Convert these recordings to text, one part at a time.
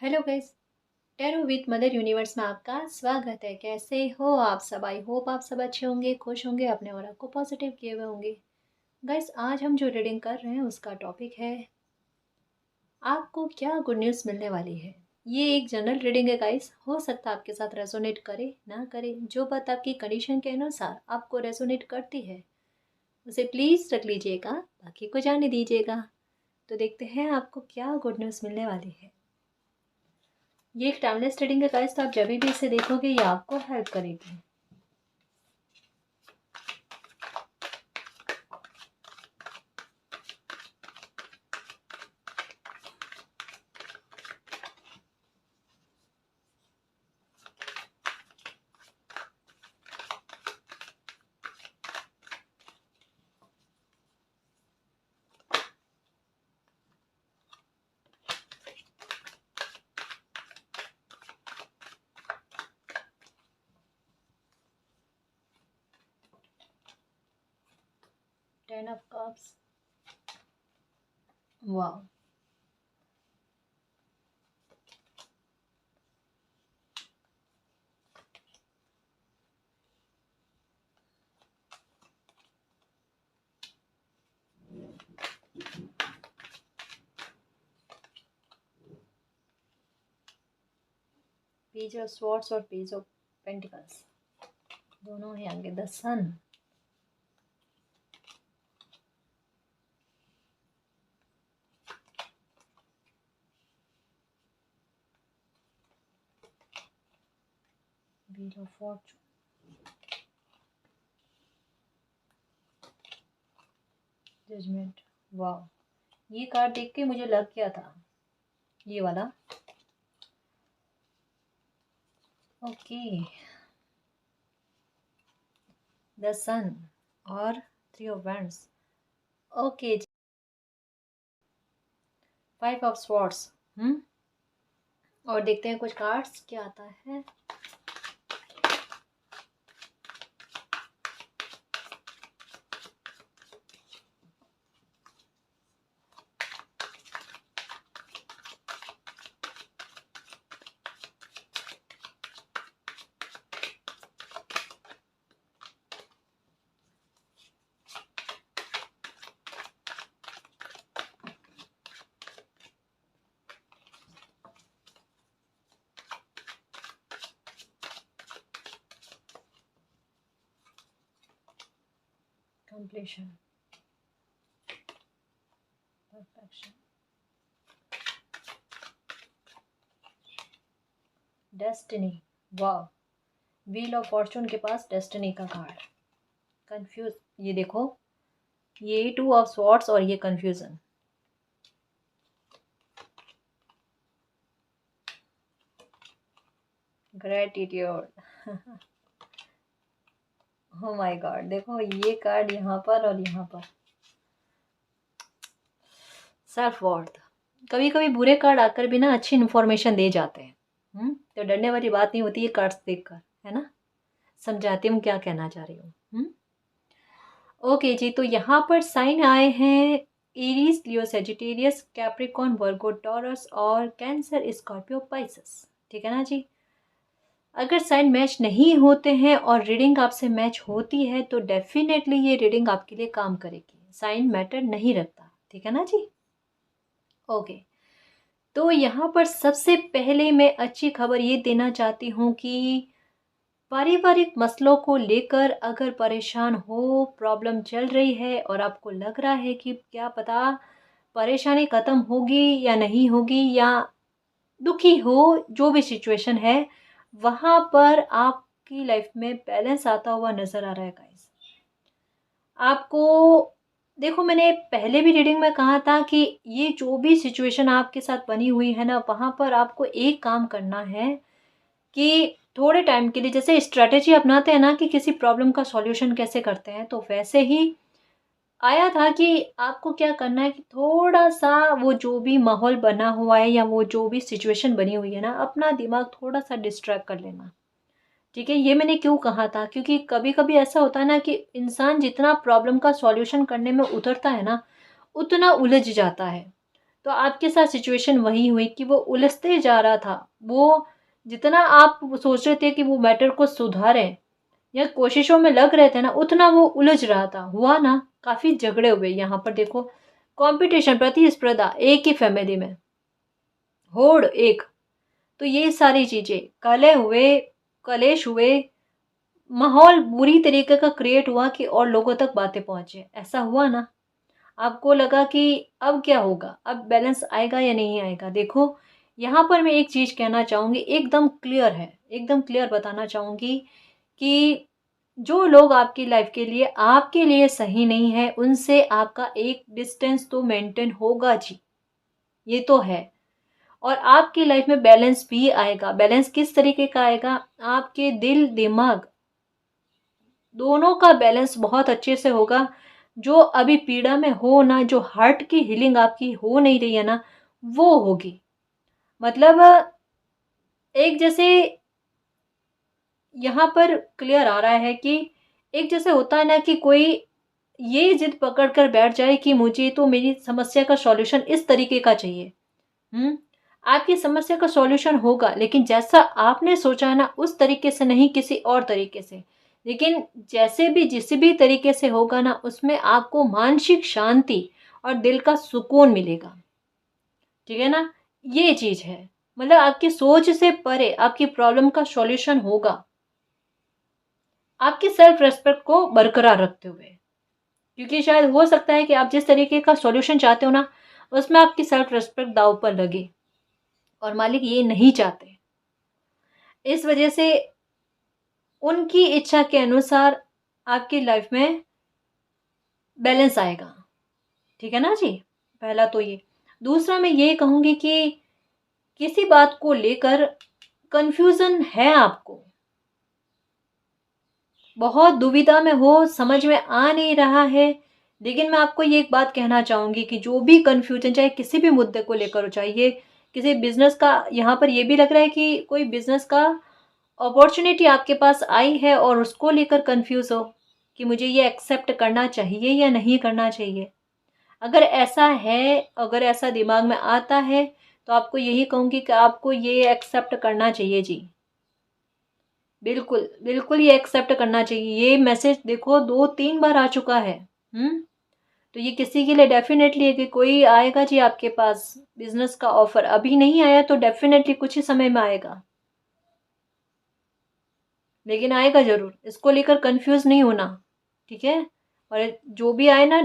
Hello guys. Tarot with mother universe में आपका स्वागत है। कैसे हो आप सब? आई होप आप सब अच्छे होंगे, खुश होंगे, अपने और आपको पॉजिटिव किए हुए होंगे। गाइस, आज हम जो रीडिंग कर रहे हैं उसका टॉपिक है आपको क्या गुड न्यूज़ मिलने वाली है। ये एक जनरल रीडिंग है गाइस, हो सकता है आपके साथ रेजोनेट करे ना करे। जो बात आपकी कंडीशन के अनुसार आपको रेजोनेट करती है उसे प्लीज़ रख लीजिएगा, बाकी को जाने दीजिएगा। तो देखते हैं आपको क्या गुड न्यूज़ मिलने वाली है। ये एक टाइमलेस रीडिंग है गाइस, तो आप जब भी इसे देखोगे ये आपको हेल्प करेगी। टेन ऑफ कप्स, वाह। पेज ऑफ स्वॉर्ड्स और पेज ऑफ पेंटिकल्स दोनों हैं आगे। The sun, wheel of fortune, judgement. वाह, ये कार्ड देख के मुझे लग गया था, ये वाला। ओके, द सन और three of wands. Okay, five of swords. और देखते हैं कुछ कार्ड्स क्या आता है। Completion, perfection, destiny. वाह, व्हील ऑफ फॉर्चून के पास डेस्टिनी का कार्ड। कंफ्यूज, ये देखो, ये टू ऑफ स्वॉर्ड्स और ये confusion. Gratitude. Oh my God, देखो ये कार्ड यहाँ पर और यहाँ पर। Self worth. कभी कभी बुरे कार्ड आकर भी ना अच्छी इन्फॉर्मेशन दे जाते हैं। तो डरने वाली बात नहीं होती ये कार्ड्स देखकर, है ना। समझाती हूँ क्या कहना चाह रही हूँ। ओके जी, तो यहाँ पर साइन आए हैं एरीज, लियो, सेजिटेरियस, कैप्रिकॉन, वर्गो, टॉरस और कैंसर, स्कॉर्पियो, पाइसेस। ठीक है ना जी। अगर साइन मैच नहीं होते हैं और रीडिंग आपसे मैच होती है तो डेफिनेटली ये रीडिंग आपके लिए काम करेगी। साइन मैटर नहीं रखता, ठीक है ना जी। ओके, तो यहाँ पर सबसे पहले मैं अच्छी खबर ये देना चाहती हूँ कि पारिवारिक मसलों को लेकर अगर परेशान हो, प्रॉब्लम चल रही है और आपको लग रहा है कि क्या पता परेशानी ख़त्म होगी या नहीं होगी, या दुखी हो, जो भी सिचुएशन है, वहाँ पर आपकी लाइफ में बैलेंस आता हुआ नज़र आ रहा है गाइस। आपको देखो, मैंने पहले भी रीडिंग में कहा था कि ये जो भी सिचुएशन आपके साथ बनी हुई है ना, वहाँ पर आपको एक काम करना है कि थोड़े टाइम के लिए, जैसे स्ट्रेटेजी अपनाते हैं ना कि किसी प्रॉब्लम का सॉल्यूशन कैसे करते हैं, तो वैसे ही आया था कि आपको क्या करना है कि थोड़ा सा वो जो भी माहौल बना हुआ है या वो जो भी सिचुएशन बनी हुई है ना, अपना दिमाग थोड़ा सा डिस्ट्रैक्ट कर लेना। ठीक है, ये मैंने क्यों कहा था, क्योंकि कभी कभी ऐसा होता है ना कि इंसान जितना प्रॉब्लम का सॉल्यूशन करने में उतरता है ना, उतना उलझ जाता है। तो आपके साथ सिचुएशन वही हुई कि वो उलझते जा रहा था। वो जितना आप सोच रहे थे कि वो मैटर को सुधारें या कोशिशों में लग रहे थे ना, उतना वो उलझ रहा था। हुआ ना, काफ़ी झगड़े हुए। यहाँ पर देखो, कंपटीशन, प्रतिस्पर्धा एक ही फैमिली में, होड़ एक। तो ये सारी चीज़ें, कलह हुए, कलेश हुए, माहौल बुरी तरीके का क्रिएट हुआ कि और लोगों तक बातें पहुंचे। ऐसा हुआ ना, आपको लगा कि अब क्या होगा, अब बैलेंस आएगा या नहीं आएगा। देखो, यहाँ पर मैं एक चीज़ कहना चाहूँगी, एकदम क्लियर है, एकदम क्लियर बताना चाहूँगी कि जो लोग आपकी लाइफ के लिए आपके लिए सही नहीं है, उनसे आपका एक डिस्टेंस तो मेंटेन होगा जी, ये तो है। और आपकी लाइफ में बैलेंस भी आएगा। बैलेंस किस तरीके का आएगा? आपके दिल दिमाग दोनों का बैलेंस बहुत अच्छे से होगा। जो अभी पीड़ा में हो ना, जो हार्ट की हीलिंग आपकी हो नहीं रही है ना, वो होगी। मतलब एक जैसे यहाँ पर क्लियर आ रहा है कि एक जैसे होता है ना कि कोई ये जिद पकड़ कर बैठ जाए कि मुझे तो मेरी समस्या का सॉल्यूशन इस तरीके का चाहिए। आपकी समस्या का सॉल्यूशन होगा, लेकिन जैसा आपने सोचा है ना, उस तरीके से नहीं, किसी और तरीके से। लेकिन जैसे भी, जिस भी तरीके से होगा ना, उसमें आपको मानसिक शांति और दिल का सुकून मिलेगा। ठीक है ना? ये चीज़ है। मतलब आपकी सोच से परे आपकी प्रॉब्लम का सॉल्यूशन होगा, आपकी सेल्फ रेस्पेक्ट को बरकरार रखते हुए। क्योंकि शायद हो सकता है कि आप जिस तरीके का सॉल्यूशन चाहते हो ना, उसमें आपकी सेल्फ रेस्पेक्ट दांव पर लगे, और मालिक ये नहीं चाहते। इस वजह से उनकी इच्छा के अनुसार आपकी लाइफ में बैलेंस आएगा। ठीक है ना जी? पहला तो ये। दूसरा मैं ये कहूँगी कि किसी बात को लेकर कंफ्यूजन है आपको, बहुत दुविधा में हो, समझ में आ नहीं रहा है, लेकिन मैं आपको ये एक बात कहना चाहूँगी कि जो भी कंफ्यूजन, चाहे किसी भी मुद्दे को लेकर हो, चाहिए किसी बिजनेस का, यहाँ पर ये भी लग रहा है कि कोई बिजनेस का अपॉर्चुनिटी आपके पास आई है और उसको लेकर कंफ्यूज हो कि मुझे ये एक्सेप्ट करना चाहिए या नहीं करना चाहिए। अगर ऐसा है, अगर ऐसा दिमाग में आता है, तो आपको यही कहूँगी कि आपको ये एक्सेप्ट करना चाहिए जी। बिल्कुल, बिल्कुल ये एक्सेप्ट करना चाहिए। ये मैसेज देखो 2-3 बार आ चुका है। तो ये किसी के लिए डेफ़िनेटली है कि कोई आएगा जी आपके पास बिज़नेस का ऑफ़र। अभी नहीं आया तो डेफ़िनेटली कुछ ही समय में आएगा। लेकिन आएगा ज़रूर, इसको लेकर कन्फ्यूज़ नहीं होना, ठीक है? और जो भी आए ना,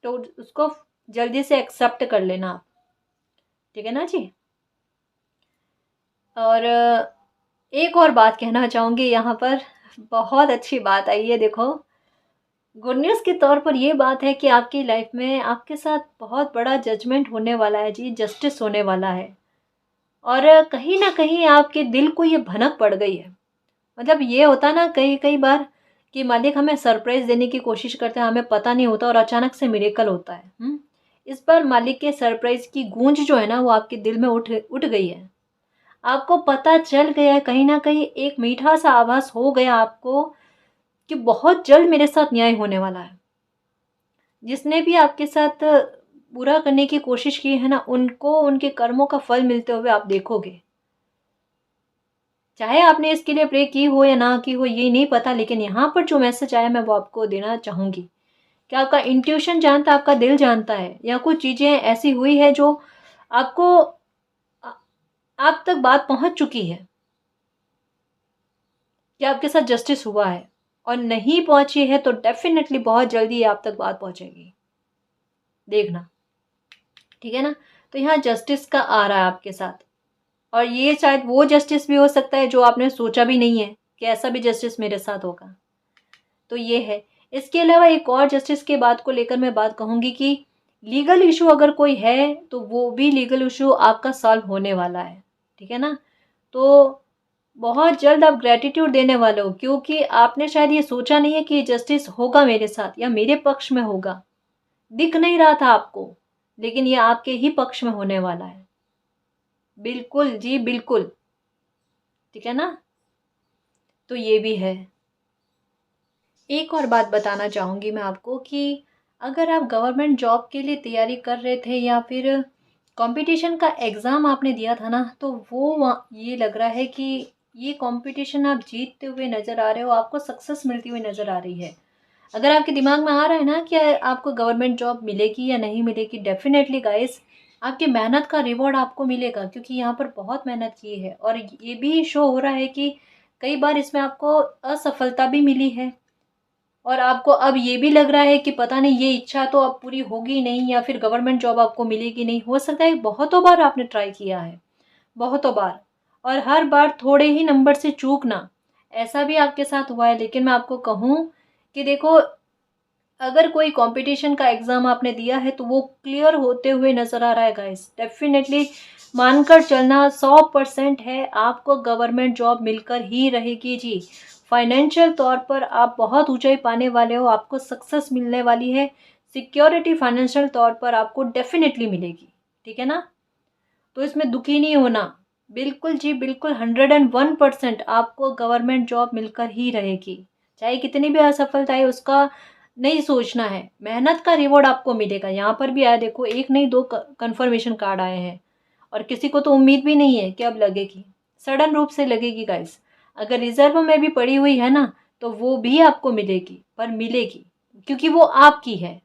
तो उसको जल्दी से एक्सेप्ट कर लेना आप, ठीक है ना जी? और एक और बात कहना चाहूँगी यहाँ पर, बहुत अच्छी बात आई है देखो। गुड न्यूज़ के तौर पर ये बात है कि आपकी लाइफ में आपके साथ बहुत बड़ा जजमेंट होने वाला है जी, जस्टिस होने वाला है। और कहीं न कहीं आपके दिल को ये भनक पड़ गई है। मतलब ये होता है ना कई कई बार कि मालिक हमें सरप्राइज़ देने की कोशिश करते हैं, हमें पता नहीं होता और अचानक से मिरेकल होता है। इस बार मालिक के सरप्राइज़ की गूंज जो है ना, वो आपके दिल में उठ उठ गई है। आपको पता चल गया है, कहीं न कहीं एक मीठा-सा आभास हो गया आपको कि बहुत जल्द मेरे साथ न्याय होने वाला है। जिसने भी आपके साथ बुरा करने की कोशिश की है ना, उनको उनके कर्मों का फल मिलते हुए आप देखोगे। चाहे आपने इसके लिए प्रे की हो या ना की हो, ये नहीं पता, लेकिन यहाँ पर जो मैसेज आया मैं वो आपको देना चाहूँगी कि आपका इंट्यूशन जानता है, आपका दिल जानता है, या कुछ चीज़ें ऐसी हुई है जो आपको आ- आप तक बात पहुँच चुकी है कि आपके साथ जस्टिस हुआ है, और नहीं पहुँची है तो डेफिनेटली बहुत जल्दी ये आप तक बात पहुँचेगी, देखना। ठीक है ना? तो यहाँ जस्टिस का आ रहा है आपके साथ, और ये शायद वो जस्टिस भी हो सकता है जो आपने सोचा भी नहीं है कि ऐसा भी जस्टिस मेरे साथ होगा। तो ये है। इसके अलावा एक और जस्टिस के बात को लेकर मैं बात कहूँगी कि लीगल इशू अगर कोई है, तो वो भी लीगल इशू आपका सॉल्व होने वाला है। ठीक है ना? तो बहुत जल्द आप ग्रैटिट्यूड देने वाले हो, क्योंकि आपने शायद ये सोचा नहीं है कि जस्टिस होगा मेरे साथ या मेरे पक्ष में होगा। दिख नहीं रहा था आपको, लेकिन ये आपके ही पक्ष में होने वाला है। बिल्कुल जी, बिल्कुल। ठीक है ना? तो ये भी है। एक और बात बताना चाहूँगी मैं आपको कि अगर आप गवर्नमेंट जॉब के लिए तैयारी कर रहे थे, या फिर कंपटीशन का एग्ज़ाम आपने दिया था ना, तो ये लग रहा है कि ये कंपटीशन आप जीतते हुए नज़र आ रहे हो, आपको सक्सेस मिलती हुई नज़र आ रही है। अगर आपके दिमाग में आ रहा है ना कि आपको गवर्नमेंट जॉब मिलेगी या नहीं मिलेगी, डेफ़िनेटली गाइस आपकी मेहनत का रिवॉर्ड आपको मिलेगा, क्योंकि यहाँ पर बहुत मेहनत की है और ये भी शो हो रहा है कि कई बार इसमें आपको असफलता भी मिली है और आपको अब ये भी लग रहा है कि पता नहीं ये इच्छा तो अब पूरी होगी नहीं या फिर गवर्नमेंट जॉब आपको मिलेगी नहीं। हो सकता है बहुतों बार आपने ट्राई किया है, बहुतों बार, और हर बार थोड़े ही नंबर से चूकना, ऐसा भी आपके साथ हुआ है। लेकिन मैं आपको कहूँ कि देखो, अगर कोई कंपटीशन का एग्ज़ाम आपने दिया है तो वो क्लियर होते हुए नज़र आ रहा है गाइस। डेफ़िनेटली मानकर चलना 100% है, आपको गवर्नमेंट जॉब मिलकर ही रहेगी जी। फाइनेंशियल तौर पर आप बहुत ऊँचाई पाने वाले हो, आपको सक्सेस मिलने वाली है। सिक्योरिटी फाइनेंशियल तौर पर आपको डेफ़िनेटली मिलेगी, ठीक है ना? तो इसमें दुखी नहीं होना। बिल्कुल जी, बिल्कुल 101% आपको गवर्नमेंट जॉब मिलकर ही रहेगी। चाहे कितनी भी असफलता आए उसका नहीं सोचना है, मेहनत का रिवॉर्ड आपको मिलेगा। यहाँ पर भी आया देखो, 1 नहीं 2 क कन्फर्मेशन कार्ड आए हैं और किसी को तो उम्मीद भी नहीं है कि अब लगेगी। सडन रूप से लगेगी गाइस। अगर रिज़र्व में भी पड़ी हुई है ना, तो वो भी आपको मिलेगी, पर मिलेगी क्योंकि वो आपकी है।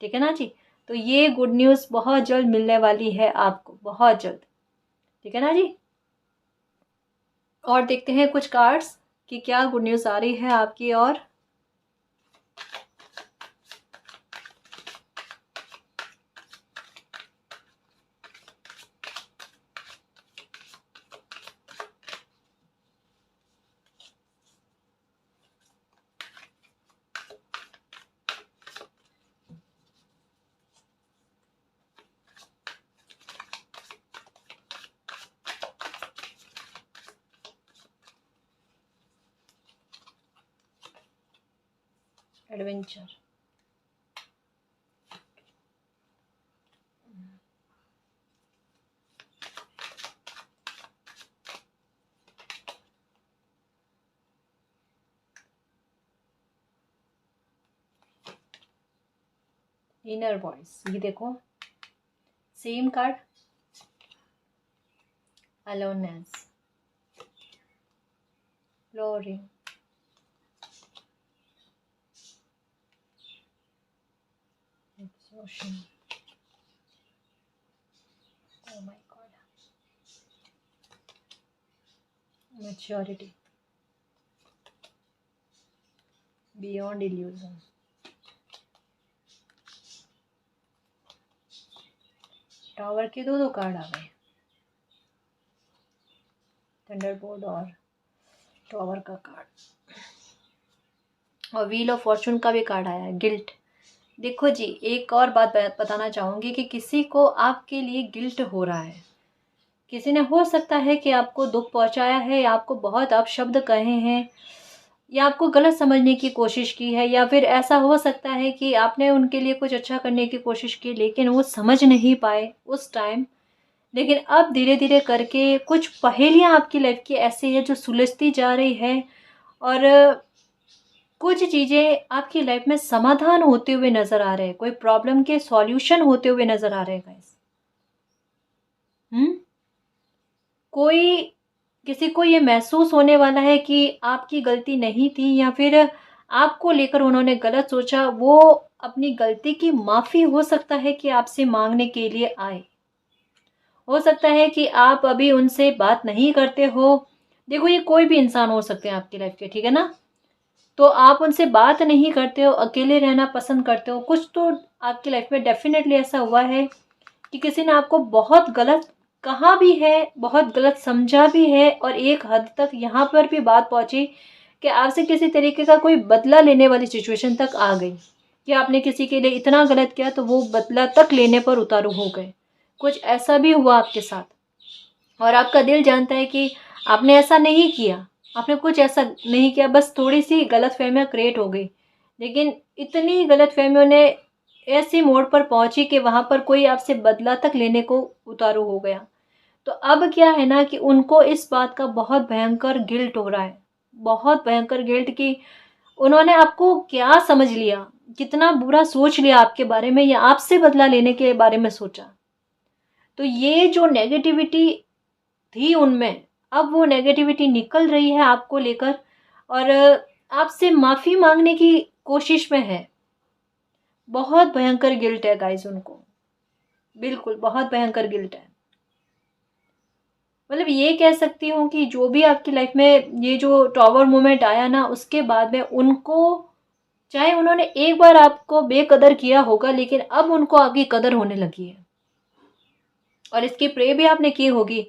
ठीक है ना जी? तो ये गुड न्यूज़ बहुत जल्द मिलने वाली है आपको, बहुत जल्द। ठीक है ना जी? और देखते हैं कुछ कार्ड्स कि क्या गुड न्यूज़ आ रही है आपकी और। एडवेंचर, इनर वॉइस, ये देखो same card, aloneness, flooring, exhaustion, oh my God, maturity, beyond illusion, tower के दो कार्ड आ गए, थंडरबोल्ट और टावर का कार्ड, और व्हील ऑफ फॉर्चून का भी कार्ड आया है, गिल्ट। देखो जी, एक और बात बताना चाहूँगी कि किसी को आपके लिए गिल्ट हो रहा है। किसी ने हो सकता है कि आपको दुख पहुंचाया है या आपको बहुत अपशब्द कहे हैं या आपको गलत समझने की कोशिश की है, या फिर ऐसा हो सकता है कि आपने उनके लिए कुछ अच्छा करने की कोशिश की लेकिन वो समझ नहीं पाए उस टाइम। लेकिन अब धीरे धीरे करके कुछ पहेलियां आपकी लाइफ की ऐसी है जो सुलझती जा रही है और कुछ चीज़ें आपकी लाइफ में समाधान होते हुए नज़र आ रहे हैं, कोई प्रॉब्लम के सॉल्यूशन होते हुए नज़र आ रहे हैं गाइस। कोई किसी को ये महसूस होने वाला है कि आपकी गलती नहीं थी या फिर आपको लेकर उन्होंने गलत सोचा, वो अपनी गलती की माफ़ी हो सकता है कि आपसे मांगने के लिए आए। हो सकता है कि आप अभी उनसे बात नहीं करते हो। देखो, ये कोई भी इंसान हो सकते हैं आपकी लाइफ के, ठीक है ना? तो आप उनसे बात नहीं करते हो, अकेले रहना पसंद करते हो। कुछ तो आपकी लाइफ में डेफिनेटली ऐसा हुआ है कि किसी ने आपको बहुत गलत कहा भी है, बहुत गलत समझा भी है और एक हद तक यहाँ पर भी बात पहुँची कि आपसे किसी तरीके का कोई बदला लेने वाली सिचुएशन तक आ गई कि आपने किसी के लिए इतना गलत किया तो वो बदला तक लेने पर उतारू हो गए। कुछ ऐसा भी हुआ आपके साथ और आपका दिल जानता है कि आपने ऐसा नहीं किया, आपने कुछ ऐसा नहीं किया, बस थोड़ी सी गलतफहमियां क्रिएट हो गई। लेकिन इतनी गलतफहमियों ने ऐसी मोड़ पर पहुंची कि वहां पर कोई आपसे बदला तक लेने को उतारू हो गया। तो अब क्या है ना कि उनको इस बात का बहुत भयंकर गिल्ट हो रहा है, बहुत भयंकर गिल्ट कि उन्होंने आपको क्या समझ लिया, कितना बुरा सोच लिया आपके बारे में या आपसे बदला लेने के बारे में सोचा। तो ये जो नेगेटिविटी थी उनमें, अब वो नेगेटिविटी निकल रही है आपको लेकर, और आपसे माफ़ी मांगने की कोशिश में है। बहुत भयंकर गिल्ट है गाइस उनको, बिल्कुल बहुत भयंकर गिल्ट है। मतलब ये कह सकती हूँ कि जो भी आपकी लाइफ में ये जो टॉवर मोमेंट आया ना, उसके बाद में उनको, चाहे उन्होंने एक बार आपको बेकदर किया होगा, लेकिन अब उनको आपकी कदर होने लगी है। और इसकी प्रे भी आपने की होगी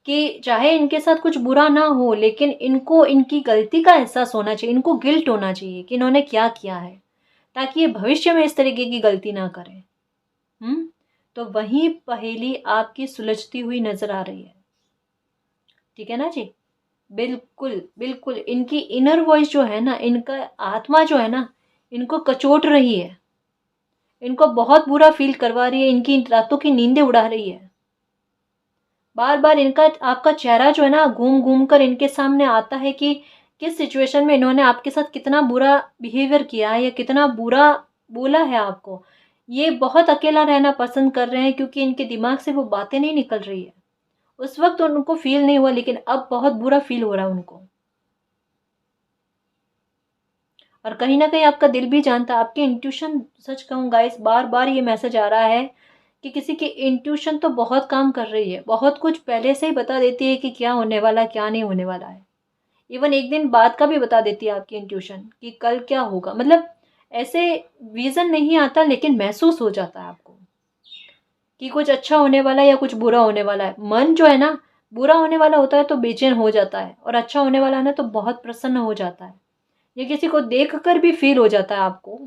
कि चाहे इनके साथ कुछ बुरा ना हो, लेकिन इनको इनकी गलती का एहसास होना चाहिए, इनको गिल्ट होना चाहिए कि इन्होंने क्या किया है, ताकि ये भविष्य में इस तरीके की गलती ना करें। तो वही पहेली आपकी सुलझती हुई नजर आ रही है। ठीक है ना जी? बिल्कुल बिल्कुल, इनकी इनर वॉइस जो है ना, इनका आत्मा जो है ना, इनको कचोट रही है, इनको बहुत बुरा फील करवा रही है, इनकी रातों की नींदें उड़ा रही है। बार बार इनका आपका चेहरा जो है ना, घूम घूम कर इनके सामने आता है कि किस सिचुएशन में इन्होंने आपके साथ कितना बुरा बिहेवियर किया है या कितना बुरा बोला है आपको। ये बहुत अकेला रहना पसंद कर रहे हैं, क्योंकि इनके दिमाग से वो बातें नहीं निकल रही है। उस वक्त उनको फील नहीं हुआ, लेकिन अब बहुत बुरा फील हो रहा है उनको। और कहीं ना कहीं आपका दिल भी जानता है, आपकी इंट्यूशन, सच कहूँ गाइस, बार बार ये मैसेज आ रहा है कि किसी की इंट्यूशन तो बहुत काम कर रही है, बहुत कुछ पहले से ही बता देती है कि क्या होने वाला है, क्या नहीं होने वाला है। इवन एक दिन बाद का भी बता देती है आपकी इंट्यूशन कि कल क्या होगा। मतलब ऐसे विजन नहीं आता, लेकिन महसूस हो जाता है आपको कि कुछ अच्छा होने वाला है या कुछ बुरा होने वाला है। मन जो है ना, बुरा होने वाला होता है तो बेचैन हो जाता है, और अच्छा होने वाला है ना तो बहुत प्रसन्न हो जाता है। ये किसी को देख कर भी फील हो जाता है आपको।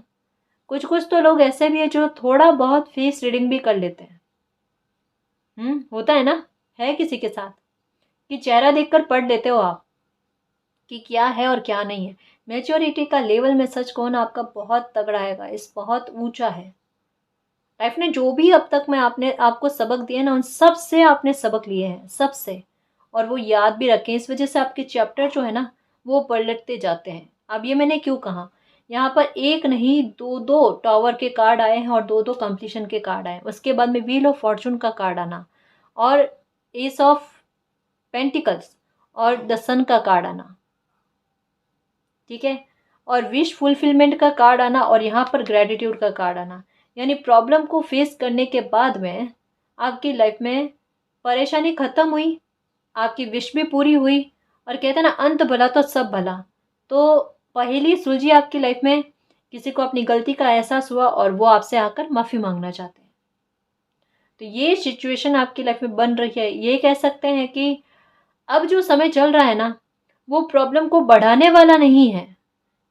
कुछ कुछ तो लोग ऐसे भी है जो थोड़ा बहुत फेस रीडिंग भी कर लेते हैं। होता है ना, है किसी के साथ कि चेहरा देखकर पढ़ लेते हो आप कि क्या है और क्या नहीं है। मैच्योरिटी का लेवल में सच कहूं ना, आपका बहुत तगड़ा है गाइस, बहुत ऊंचा है। लाइफ ने जो भी अब तक मैं आपने आपको सबक दिए ना, उन सब से आपने सबक लिए हैं, सबसे। और वो याद भी रखें, इस वजह से आपके चैप्टर जो है ना, वो पलटते जाते हैं। अब ये मैंने क्यों कहा, यहाँ पर एक नहीं दो दो टॉवर के कार्ड आए हैं और दो दो कंप्लीशन के कार्ड आए हैं। उसके बाद में व्हील ऑफ फॉर्चून का कार्ड आना, और एस ऑफ पेंटिकल्स और द सन का कार्ड आना। ठीक है, और विश फुलफिलमेंट का कार्ड आना, और यहाँ पर ग्रेटिट्यूड का कार्ड आना। यानी प्रॉब्लम को फेस करने के बाद में आपकी लाइफ में परेशानी खत्म हुई, आपकी विश भी पूरी हुई, और कहते हैं ना, अंत भला तो सब भला। तो पहली सुलझी आपकी लाइफ में, किसी को अपनी गलती का एहसास हुआ और वो आपसे आकर माफ़ी मांगना चाहते हैं। तो ये सिचुएशन आपकी लाइफ में बन रही है। ये कह सकते हैं कि अब जो समय चल रहा है ना, वो प्रॉब्लम को बढ़ाने वाला नहीं है,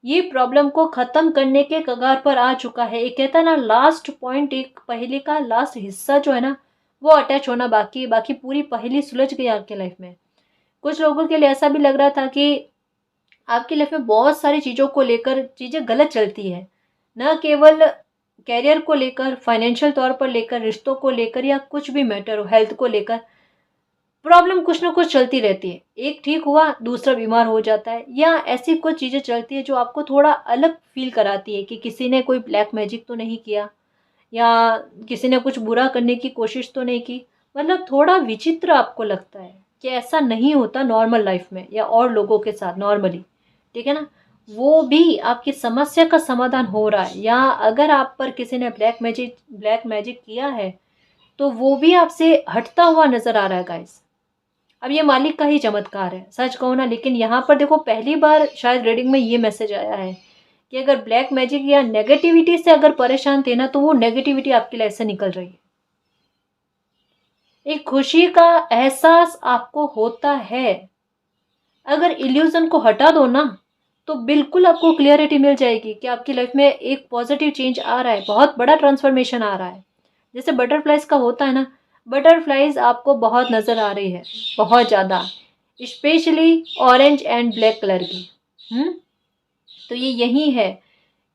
ये प्रॉब्लम को खत्म करने के कगार पर आ चुका है। एक कहता है ना, लास्ट पॉइंट, एक पहेली का लास्ट हिस्सा जो है ना, वो अटैच होना बाकी है। बाकी पूरी पहेली सुलझ गई आपके लाइफ में। कुछ लोगों के लिए ऐसा भी लग रहा था कि आपकी लाइफ में बहुत सारी चीज़ों को लेकर चीज़ें गलत चलती है, न केवल कैरियर को लेकर, फाइनेंशियल तौर पर लेकर, रिश्तों को लेकर, या कुछ भी मैटर हो, हेल्थ को लेकर प्रॉब्लम कुछ ना कुछ चलती रहती है। एक ठीक हुआ, दूसरा बीमार हो जाता है, या ऐसी कुछ चीज़ें चलती है जो आपको थोड़ा अलग फील कराती है कि किसी ने कोई ब्लैक मैजिक तो नहीं किया, या किसी ने कुछ बुरा करने की कोशिश तो नहीं की। मतलब थोड़ा विचित्र आपको लगता है कि ऐसा नहीं होता नॉर्मल लाइफ में या और लोगों के साथ नॉर्मली। ठीक है ना, वो भी आपकी समस्या का समाधान हो रहा है। या अगर आप पर किसी ने ब्लैक मैजिक किया है, तो वो भी आपसे हटता हुआ नजर आ रहा है गाइस। अब ये मालिक का ही चमत्कार है, सच कहूँ ना। लेकिन यहाँ पर देखो, पहली बार शायद रीडिंग में ये मैसेज आया है कि अगर ब्लैक मैजिक या नेगेटिविटी से अगर परेशान थे ना, तो वो नेगेटिविटी आपकी लाइफ से निकल रही है। एक खुशी का एहसास आपको होता है। अगर इल्यूजन को हटा दो ना, तो बिल्कुल आपको क्लियरिटी मिल जाएगी कि आपकी लाइफ में एक पॉजिटिव चेंज आ रहा है, बहुत बड़ा ट्रांसफॉर्मेशन आ रहा है। जैसे बटरफ्लाइज का होता है ना, बटरफ्लाइज आपको बहुत नज़र आ रही है, बहुत ज़्यादा, specially orange and black colour की। तो ये यही है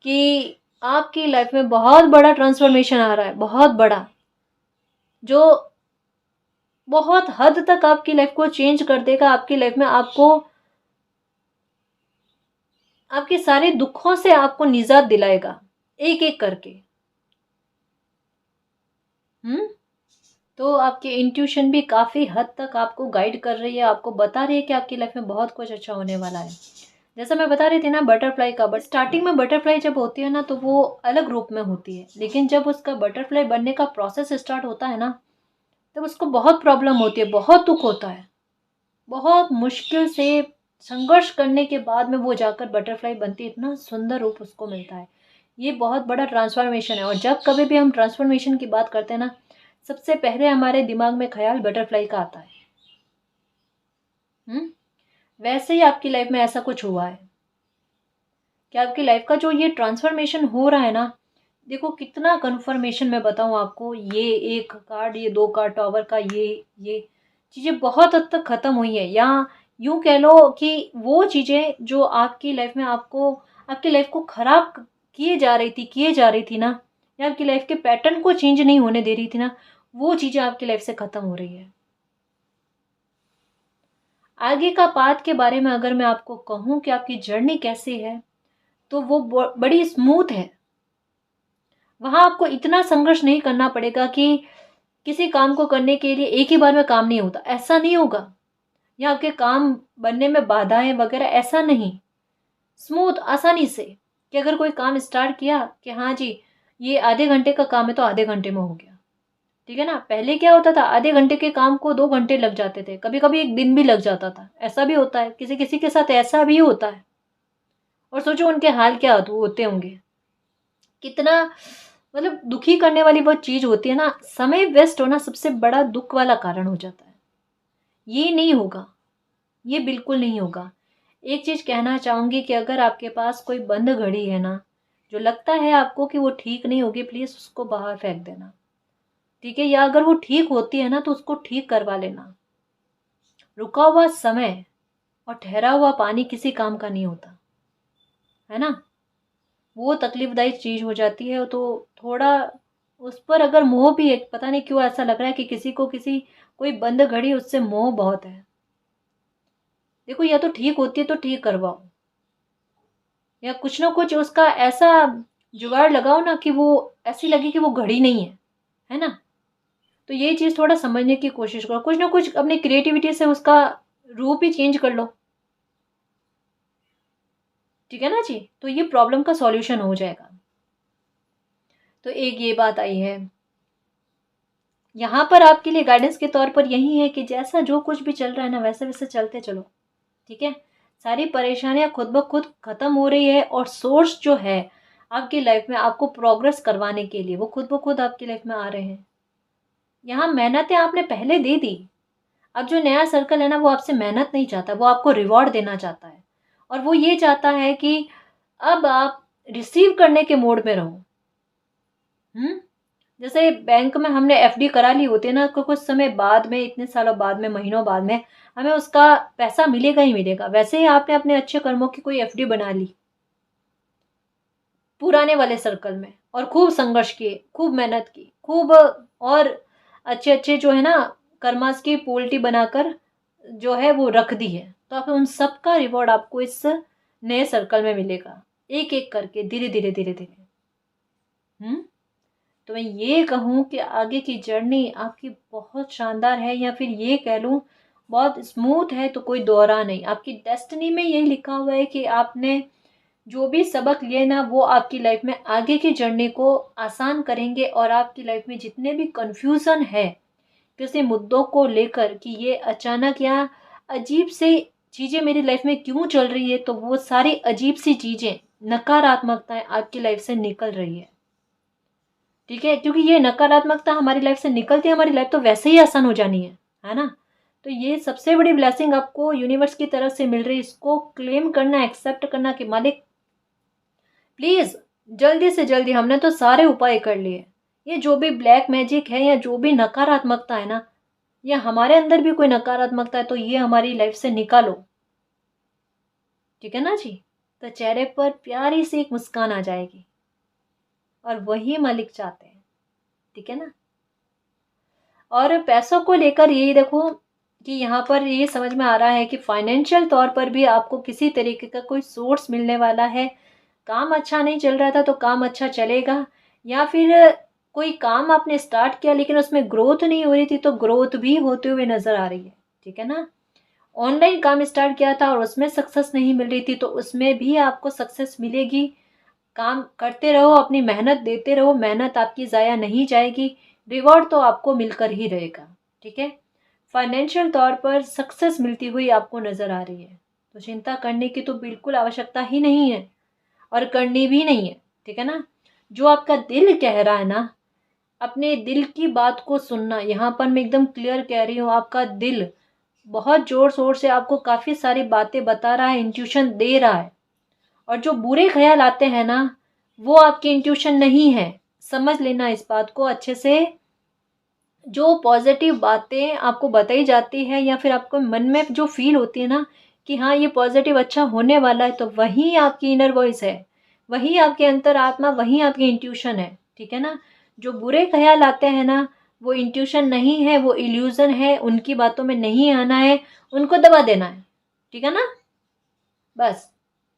कि आपकी लाइफ में बहुत बड़ा ट्रांसफॉर्मेशन आ रहा है, बहुत बड़ा, जो बहुत हद तक आपकी लाइफ को चेंज कर देगा। आपकी लाइफ में आपको आपके सारे दुखों से आपको निजात दिलाएगा, एक एक करके। हम्म तो आपकी इंट्यूशन भी काफ़ी हद तक आपको गाइड कर रही है, आपको बता रही है कि आपकी लाइफ में बहुत कुछ अच्छा होने वाला है। जैसा मैं बता रही थी ना बटरफ्लाई का, बट स्टार्टिंग में बटरफ्लाई जब होती है ना तो वो अलग रूप में होती है, लेकिन जब उसका बटरफ्लाई बनने का प्रोसेस स्टार्ट होता है ना तब उसको बहुत प्रॉब्लम होती है, बहुत दुख होता है, बहुत मुश्किल से संघर्ष करने के बाद में वो जाकर बटरफ्लाई बनती है, इतना सुंदर रूप उसको मिलता है। ये बहुत बड़ा ट्रांसफॉर्मेशन है, और जब कभी भी हम ट्रांसफॉर्मेशन की बात करते हैं ना सबसे पहले हमारे दिमाग में ख्याल बटरफ्लाई का आता है। वैसे ही आपकी लाइफ में ऐसा कुछ हुआ है कि आपकी लाइफ का जो ये ट्रांसफॉर्मेशन हो रहा है ना, देखो कितना कन्फर्मेशन मैं बताऊं आपको, ये एक कार्ड, ये दो कार्ड टावर का, ये चीज़ें बहुत हद तक ख़त्म हुई है, या यूं कह लो कि वो चीज़ें जो आपकी लाइफ में आपको आपकी लाइफ को ख़राब किए जा रही थी ना, या आपकी लाइफ के पैटर्न को चेंज नहीं होने दे रही थी ना, वो चीज़ें आपकी लाइफ से ख़त्म हो रही है। आगे का पाथ के बारे में अगर मैं आपको कहूँ कि आपकी जर्नी कैसी है, तो वो बड़ी स्मूथ है। वहाँ आपको इतना संघर्ष नहीं करना पड़ेगा कि किसी काम को करने के लिए एक ही बार में काम नहीं होता, ऐसा नहीं होगा। या आपके काम बनने में बाधाएं वगैरह, ऐसा नहीं। स्मूथ, आसानी से, कि अगर कोई काम स्टार्ट किया कि हाँ जी ये आधे घंटे का काम है तो आधे घंटे में हो गया। ठीक है ना। पहले क्या होता था, आधे घंटे के काम को 2 घंटे लग जाते थे, कभी कभी एक दिन भी लग जाता था, ऐसा भी होता है, किसी किसी के साथ ऐसा भी होता है। और सोचो उनके हाल क्या होते होंगे, कितना मतलब दुखी करने वाली वो चीज होती है ना। समय वेस्ट होना सबसे बड़ा दुख वाला कारण हो जाता है। ये नहीं होगा, ये बिल्कुल नहीं होगा। एक चीज कहना चाहूंगी कि अगर आपके पास कोई बंद घड़ी है ना, जो लगता है आपको कि वो ठीक नहीं होगी, प्लीज उसको बाहर फेंक देना। ठीक है, या अगर वो ठीक होती है ना तो उसको ठीक करवा लेना। रुका हुआ समय और ठहरा हुआ पानी किसी काम का नहीं होता है ना। वो तकलीफदायक चीज हो जाती है। तो थोड़ा उस पर अगर मोह भी है, पता नहीं क्यों ऐसा लग रहा है कि किसी को किसी कोई बंद घड़ी उससे मोह बहुत है। देखो या तो ठीक होती है तो ठीक करवाओ, या कुछ ना कुछ उसका ऐसा जुगाड़ लगाओ ना कि वो ऐसी लगे कि वो घड़ी नहीं है ना। तो ये चीज थोड़ा समझने की कोशिश करो, कुछ ना कुछ अपनी क्रिएटिविटी से उसका रूप ही चेंज कर लो। ठीक है ना जी, तो ये प्रॉब्लम का सॉल्यूशन हो जाएगा। तो एक ये बात आई है, यहाँ पर आपके लिए गाइडेंस के तौर पर यही है कि जैसा जो कुछ भी चल रहा है ना वैसे वैसे चलते चलो। ठीक है, सारी परेशानियां खुद ब खुद खत्म हो रही है, और सोर्स जो है आपकी लाइफ में आपको प्रोग्रेस करवाने के लिए वो खुद ब खुद आपकी लाइफ में आ रहे हैं। यहाँ मेहनतें आपने पहले दे दी। अब जो नया सर्कल है ना वो आपसे मेहनत नहीं चाहता, वो आपको रिवॉर्ड देना चाहता है। और वो ये चाहता है कि अब आप रिसीव करने के मोड में रहो। जैसे बैंक में हमने एफडी करा ली होती है ना, तो कुछ समय बाद में, इतने सालों बाद में, महीनों बाद में हमें उसका पैसा मिलेगा ही मिलेगा। वैसे ही आपने अपने अच्छे कर्मों की कोई एफडी बना ली पुराने वाले सर्कल में, और खूब संघर्ष किए, खूब मेहनत की, खूब और अच्छे अच्छे जो है ना कर्मास की पोल्टी बनाकर जो है वो रख दी है, तो आप उन सब का रिवॉर्ड आपको इस नए सर्कल में मिलेगा, एक एक करके, धीरे धीरे धीरे धीरे। तो मैं ये कहूँ कि आगे की जर्नी आपकी बहुत शानदार है, या फिर ये कह लूँ बहुत स्मूथ है, तो कोई दोहरा नहीं। आपकी डेस्टिनी में यही लिखा हुआ है कि आपने जो भी सबक लिए ना वो आपकी लाइफ में आगे की जर्नी को आसान करेंगे, और आपकी लाइफ में जितने भी कंफ्यूजन है किसी मुद्दों को लेकर कि ये अचानक या अजीब से चीज़ें मेरी लाइफ में क्यों चल रही है, तो वो सारी अजीब सी चीज़ें, नकारात्मकताएं आपकी लाइफ से निकल रही है। ठीक है, क्योंकि ये नकारात्मकता हमारी लाइफ से निकलती है, हमारी लाइफ तो वैसे ही आसान हो जानी है ना। तो ये सबसे बड़ी ब्लेसिंग आपको यूनिवर्स की तरफ से मिल रही है, इसको क्लेम करना, एक्सेप्ट करना कि मालिक प्लीज जल्दी से जल्दी, हमने तो सारे उपाय कर लिए, ये जो भी ब्लैक मैजिक है या जो भी नकारात्मकता है ना, या हमारे अंदर भी कोई नकारात्मकता है तो ये हमारी लाइफ से निकालो। ठीक है ना जी, तो चेहरे पर प्यारी सी एक मुस्कान आ जाएगी, और वही मालिक चाहते हैं। ठीक है ना। और पैसों को लेकर यही देखो कि यहाँ पर ये समझ में आ रहा है कि फाइनेंशियल तौर पर भी आपको किसी तरीके का कोई सोर्स मिलने वाला है। काम अच्छा नहीं चल रहा था तो काम अच्छा चलेगा, या फिर कोई काम आपने स्टार्ट किया लेकिन उसमें ग्रोथ नहीं हो रही थी, तो ग्रोथ भी होते हुए नज़र आ रही है, ठीक है ना। ऑनलाइन काम स्टार्ट किया था और उसमें सक्सेस नहीं मिल रही थी, तो उसमें भी आपको सक्सेस मिलेगी। काम करते रहो, अपनी मेहनत देते रहो, मेहनत आपकी ज़ाया नहीं जाएगी, रिवॉर्ड तो आपको मिलकर ही रहेगा, ठीक है। फाइनेंशियल तौर पर सक्सेस मिलती हुई आपको नज़र आ रही है, तो चिंता करने की तो बिल्कुल आवश्यकता ही नहीं है और करनी भी नहीं है, ठीक है ना। जो आपका दिल कह रहा है ना, अपने दिल की बात को सुनना। यहाँ पर मैं एकदम क्लियर कह रही हूँ, आपका दिल बहुत ज़ोर शोर से आपको काफ़ी सारी बातें बता रहा है, इंट्यूशन दे रहा है। और जो बुरे ख्याल आते हैं ना, वो आपकी इंट्यूशन नहीं है, समझ लेना इस बात को अच्छे से। जो पॉजिटिव बातें आपको बताई जाती है या फिर आपको मन में जो फील होती है ना कि हाँ ये पॉजिटिव अच्छा होने वाला है, तो वही आपकी इनर वॉइस है, वही आपके अंतरात्मा, वही आपकी इंट्यूशन है, ठीक है ना। जो बुरे ख्याल आते हैं ना, वो इंट्यूशन नहीं है, वो इल्यूजन है, उनकी बातों में नहीं आना है, उनको दबा देना है, ठीक है ना। बस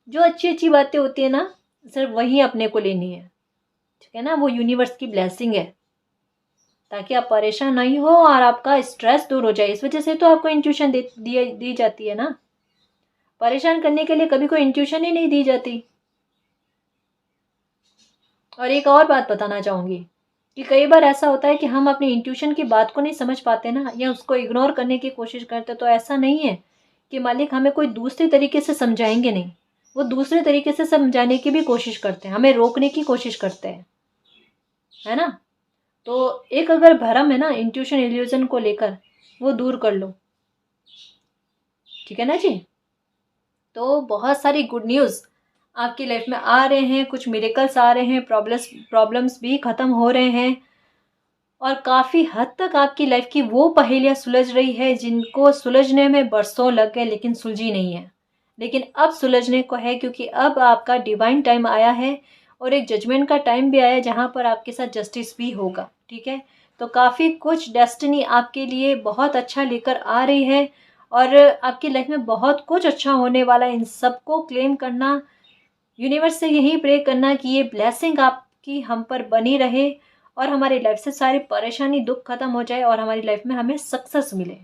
जो अच्छी अच्छी बातें होती है ना, सिर्फ वही अपने को लेनी है, ठीक है ना। वो यूनिवर्स की ब्लेसिंग है, ताकि आप परेशान नहीं हो और आपका स्ट्रेस दूर हो जाए। इस वजह से तो आपको इंट्यूशन दी जाती है ना। परेशान करने के लिए कभी कोई इंट्यूशन ही नहीं दी जाती। और एक और बात बताना चाहूँगी कि कई बार ऐसा होता है कि हम अपनी इंट्यूशन की बात को नहीं समझ पाते ना, या उसको इग्नोर करने की कोशिश करते, तो ऐसा नहीं है कि मालिक हमें कोई दूसरे तरीके से समझाएंगे नहीं। वो दूसरे तरीके से समझाने की भी कोशिश करते हैं, हमें रोकने की कोशिश करते हैं, है ना। तो एक अगर भरम है ना इंट्यूशन इल्यूजन को लेकर, वो दूर कर लो, ठीक है ना जी। तो बहुत सारी गुड न्यूज़ आपकी लाइफ में आ रहे हैं, कुछ मिरेकल्स आ रहे हैं, प्रॉब्लम्स भी ख़त्म हो रहे हैं, और काफ़ी हद तक आपकी लाइफ की वो पहेलियाँ सुलझ रही है जिनको सुलझने में बरसों लग गए लेकिन सुलझी नहीं है। लेकिन अब सुलझने को है, क्योंकि अब आपका डिवाइन टाइम आया है और एक जजमेंट का टाइम भी आया है जहाँ पर आपके साथ जस्टिस भी होगा, ठीक है। तो काफ़ी कुछ डेस्टिनी आपके लिए बहुत अच्छा लेकर आ रही है और आपकी लाइफ में बहुत कुछ अच्छा होने वाला है। इन सबको क्लेम करना, यूनिवर्स से यही प्रे करना कि ये ब्लेसिंग आपकी हम पर बनी रहे और हमारी लाइफ से सारी परेशानी दुख खत्म हो जाए और हमारी लाइफ में हमें सक्सेस मिले,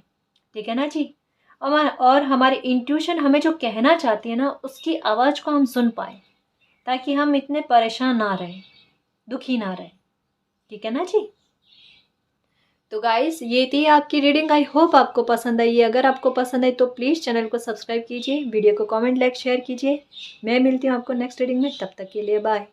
ठीक है ना जी। और हमारी इंट्यूशन हमें जो कहना चाहती है ना, उसकी आवाज़ को हम सुन पाए, ताकि हम इतने परेशान ना रहें, दुखी ना रहें, ठीक है ना जी। तो गाइस ये थी आपकी रीडिंग, आई होप आपको पसंद आई है। अगर आपको पसंद आई तो प्लीज़ चैनल को सब्सक्राइब कीजिए, वीडियो को कमेंट लाइक शेयर कीजिए। मैं मिलती हूँ आपको नेक्स्ट रीडिंग में, तब तक के लिए बाय।